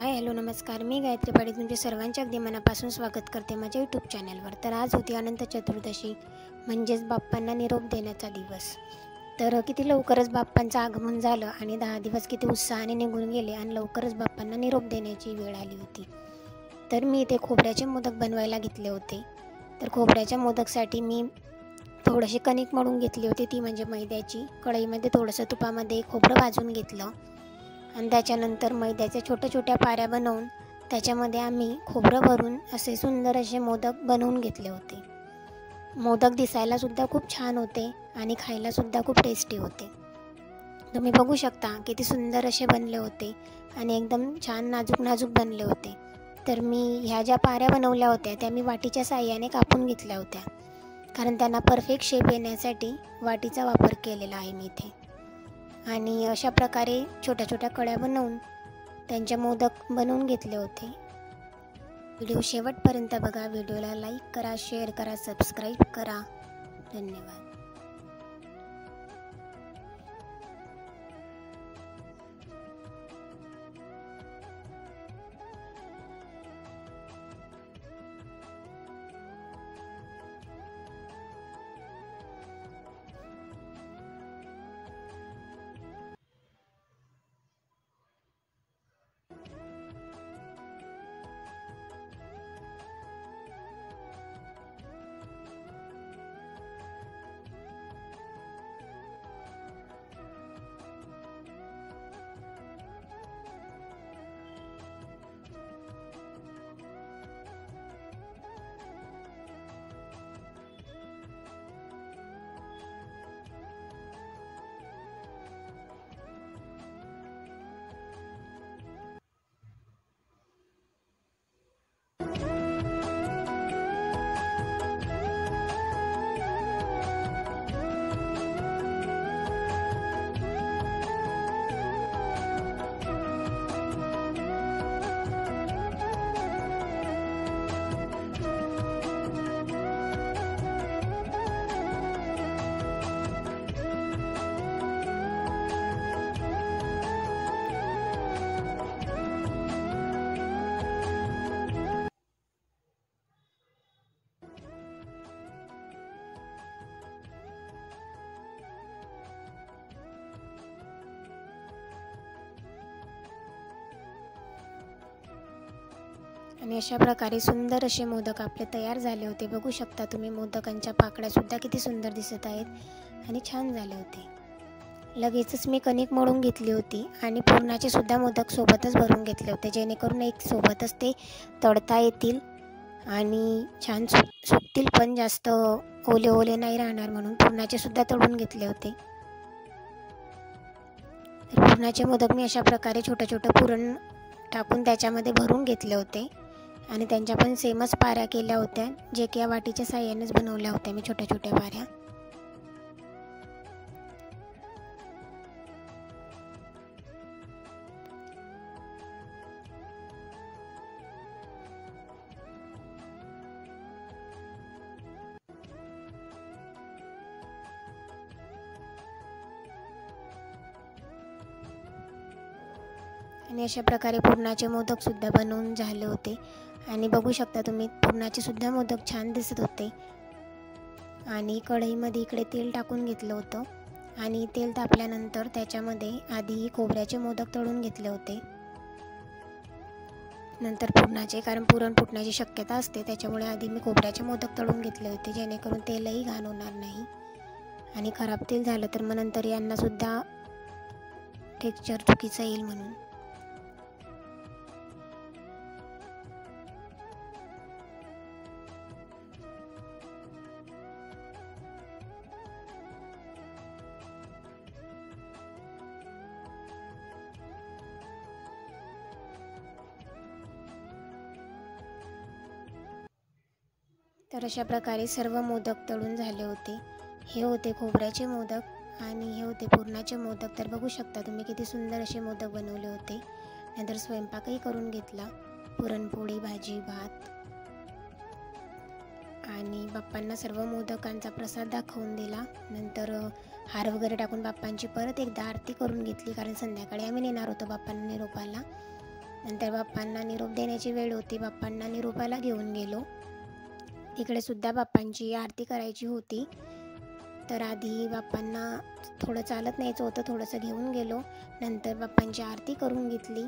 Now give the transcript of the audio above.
Hi hello नमस्कार, मी गायत्री पाटील तुमचे सर्वांचे अगदी मनापासून स्वागत करते माझ्या यूट्यूब चॅनलवर। तर आज होती अनंत चतुर्दशी, म्हणजेच बाप्पांना निरोप देण्याचा दिवस। तर किती लवकरच बाप्पांचं आगमन झालं आणि 10 दिवस किती उत्साहाने निघून गेले आणि लवकरच बाप्पांना निरोप देण्याची वेळ आली होती। तर मी इथे खोबऱ्याचे मोदक बनवायला घेतले होते। तर खोबऱ्याच्या मोदकसाठी मी थोडीशी कणिक मळून घेतली होती, ती म्हणजे मैद्याची। कढईमध्ये थोडंसं तुपामध्ये खोबरं भाजून घेतलं आणि त्याच्यानंतर मैद्याच्या छोट्या पाऱ्या बनवून त्याच्यामध्ये आम्ही खोबरं भरून असे सुंदर असे मोदक बनवून घेतले होते। मोदक दिसायला सुद्धा खूप छान होते आणि खायला सुद्धा खूप टेस्टी होते। तुम्ही बघू शकता किती सुंदर असे बनले होते आणि एकदम छान नाजूक बनले होते। तर मी ह्या ज्या पाऱ्या बनवल्या होत्या त्या मी वाटीच्या साहाय्याने कापून घेतल्या होत्या, कारण त्यांना परफेक्ट शेप येण्यासाठी वाटीचा वापर केलेला आहे मी इथे। आणि अशा प्रकारे छोट्या कड्या बनवून त्यांचे मोदक बनवून घेतले होते। व्हिडिओ शेवटपर्यंत बघा, व्हिडिओला लाईक करा, शेअर करा, सबस्क्राईब करा। धन्यवाद। आणि अशा प्रकारे सुंदर असे मोदक आपले तयार झाले होते। बघू शकता तुम्ही, मोदकांच्या पाकळ्या सुद्धा किती सुंदर दिसत आहेत आणि छान झाले होते। लगेचच मी कणिक मळून घेतली होती आणि पुरणाचे सुद्धा मोदक सोबतच भरून घेतले होते, जेणेकरून एक सोबतच ते तळता येतील आणि छान सुकतील, पण जास्त ओले नाही राहणार म्हणून पुरणाचे सुद्धा तळून घेतले होते। तर पुरणाचे मोदक मी अशा प्रकारे छोटं पुरण टाकून त्याच्यामध्ये भरून घेतले होते आणि त्यांच्या पण सेमच पाऱ्या केल्या होत्या, जे की या वाटीच्या साहाय्यानेच बनवल्या होत्या मी छोट्या पाऱ्या। आणि अशा प्रकारे पुरणाचे मोदक सुद्धा बनवून झाले होते आणि बघू शकता तुम्ही, पुरणाचे सुद्धा मोदक छान दिसत होते। आणि कढईमध्ये इकडे तेल टाकून घेतलं होतं आणि तेल तापल्यानंतर त्याच्यामध्ये आधी खोबऱ्याचे मोदक तळून घेतले होते, नंतर पुरणाचे, कारण पुरण फुटण्याची शक्यता असते, त्याच्यामुळे आधी मी खोबऱ्याचे मोदक तळून घेतले होते, जेणेकरून तेलही घाण होणार नाही आणि खराब तेल झालं तर मग नंतर यांना सुद्धा टेक्स्चर चुकीचं येईल म्हणून। तर अशा प्रकारे सर्व मोदक तळून झाले होते। हे होते खोबऱ्याचे मोदक आणि हे होते पुरणाचे मोदक। तर बघू शकता तुम्ही किती सुंदर असे मोदक बनवले होते। नंतर स्वयंपाकही करून घेतला, पुरणपोळी, भाजी, भात आणि बाप्पांना सर्व मोदकांचा प्रसाद दाखवून दिला। नंतर हार वगैरे टाकून बाप्पांची परत एकदा आरती करून घेतली, कारण संध्याकाळी आम्ही नेणार होतो बाप्पांना निरोपाला। नंतर बाप्पांना निरोप देण्याची वेळ होती. बाप्पांना निरोपाला घेऊन गेलो. तिकडे सुद्धा बाप्पांची आरती करायची होती. तर आधी बाप्पांना थोडं चालत न्यायचं होतं, थोडंसं घेऊन गेलो. नंतर बाप्पांची आरती करून घेतली.